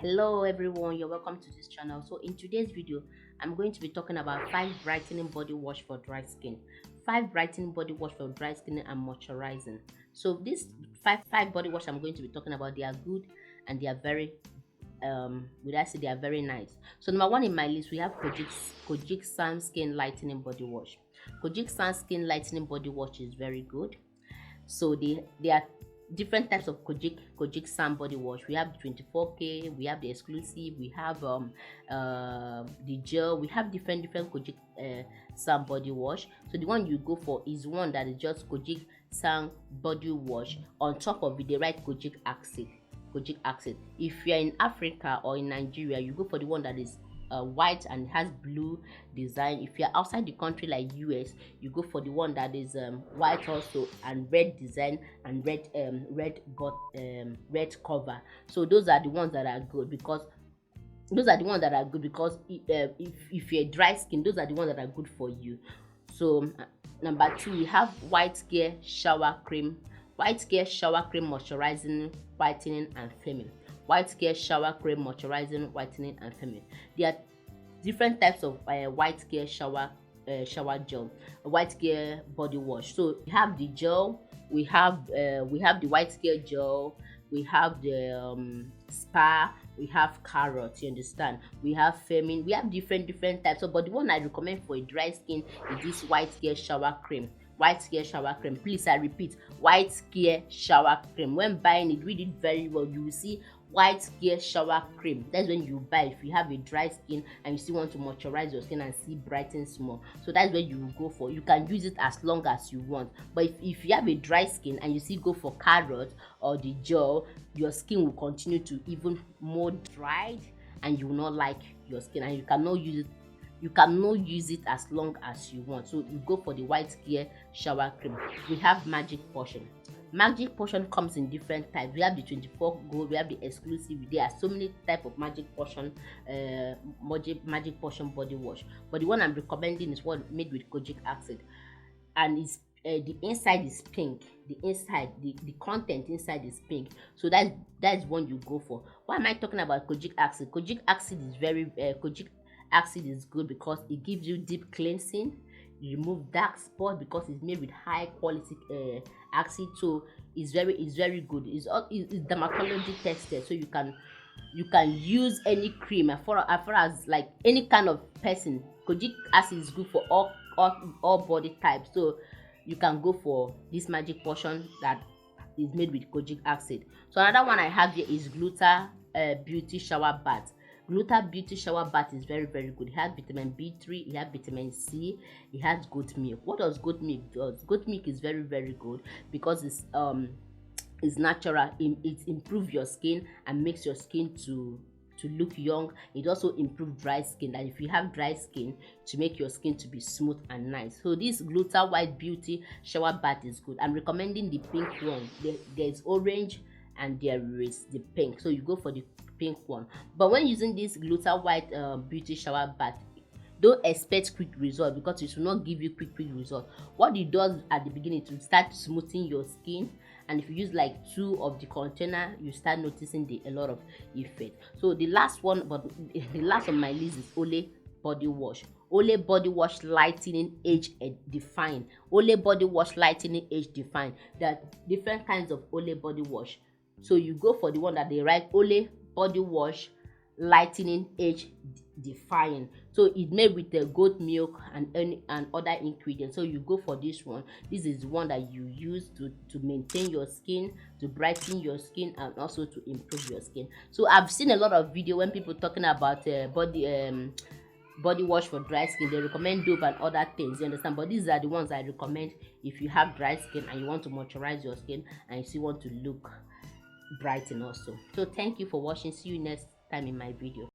Hello everyone, you're welcome to this channel. So in today's video, I'm going to be talking about 5 brightening body wash for dry skin. 5 brightening body wash for dry skin and moisturizing. So this five body wash I'm going to be talking about, they are good and they are very would I say they are very nice. So number one in my list, we have Kojic Sun Skin Lightening Body Wash. Kojic Sun Skin Lightening Body Wash is very good. So they are different types of Kojic sand body wash. We have the 24K, we have the exclusive, we have the gel, we have different Kojic sand body wash. So the one you go for is one that is just Kojic sand body wash. On top of it, they write Kojic acid. Kojic acid. If you're in Africa or in Nigeria, you go for the one that is white and has blue design. If you're outside the country like US, you go for the one that is white also and red design and red cover. So those are the ones that are good because if you're dry skin, those are the ones that are good for you. So number two, we have white care shower cream. White care shower cream moisturizing, whitening and firming. White care shower cream moisturizing, whitening and firming. There are different types of white care shower gel, white care body wash. So we have the gel, we have the white care gel, we have the spa, we have carrot, you understand, we have firming, we have different types. So but the one I recommend for a dry skin is this white care shower cream. White care shower cream, please, I repeat, white care shower cream. When buying it, read it very well. You will see white care shower cream. That's when you buy if you have a dry skin and you still want to moisturize your skin and see brighten small. So that's where you will go for. You can use it as long as you want, but if you have a dry skin and you still go for carrot or the gel, your skin will continue to even more dried and you will not like your skin and you cannot use it as long as you want. So you go for the white care shower cream. We have magic potion. Magic potion comes in different types. We have the 24 gold, we have the exclusive. There are so many type of magic potion body wash, but the one I'm recommending is one made with kojic acid, and it's the inside is pink. The content inside is pink. So that's one you go for. Why am I talking about kojic acid? Kojic acid is good because it gives you deep cleansing, remove dark spot because it's made with high quality acid. So it's very good. It's dermatology tested, so you can use any cream as far as like any kind of person. Kojic acid is good for all body types. So you can go for this magic potion that is made with kojic acid. So another one I have here is Gluta beauty shower bath. Gluta beauty shower bath is very good. It has vitamin B3, it has vitamin C, it has goat milk. What does goat milk do? Goat milk is very good because it's natural. It improves your skin and makes your skin to look young. It also improves dry skin, and if you have dry skin, to make your skin to be smooth and nice. So this Gluta white beauty shower bath is good. I'm recommending the pink one. There's orange and there is the pink, so you go for the pink one. But when using this Gluta white beauty shower bath, don't expect quick result because it will not give you quick result. What it does at the beginning, to start smoothing your skin, and if you use like 2 of the container, you start noticing a lot of effect. So the last one, but the last on my list, is Olay body wash. Olay body wash lightening age define. Olay body wash lightening age define. There are different kinds of Olay body wash. So you go for the one that they write Olay body wash lightening age define. So it's made with the goat milk and other ingredients. So you go for this one. This is one that you use to maintain your skin, to brighten your skin, and also to improve your skin. So I've seen a lot of video when people talking about body wash for dry skin. They recommend Dove and other things, you understand, but these are the ones I recommend if you have dry skin and you want to moisturize your skin and you still want to look brighten also. So thank you for watching. See you next time in my video.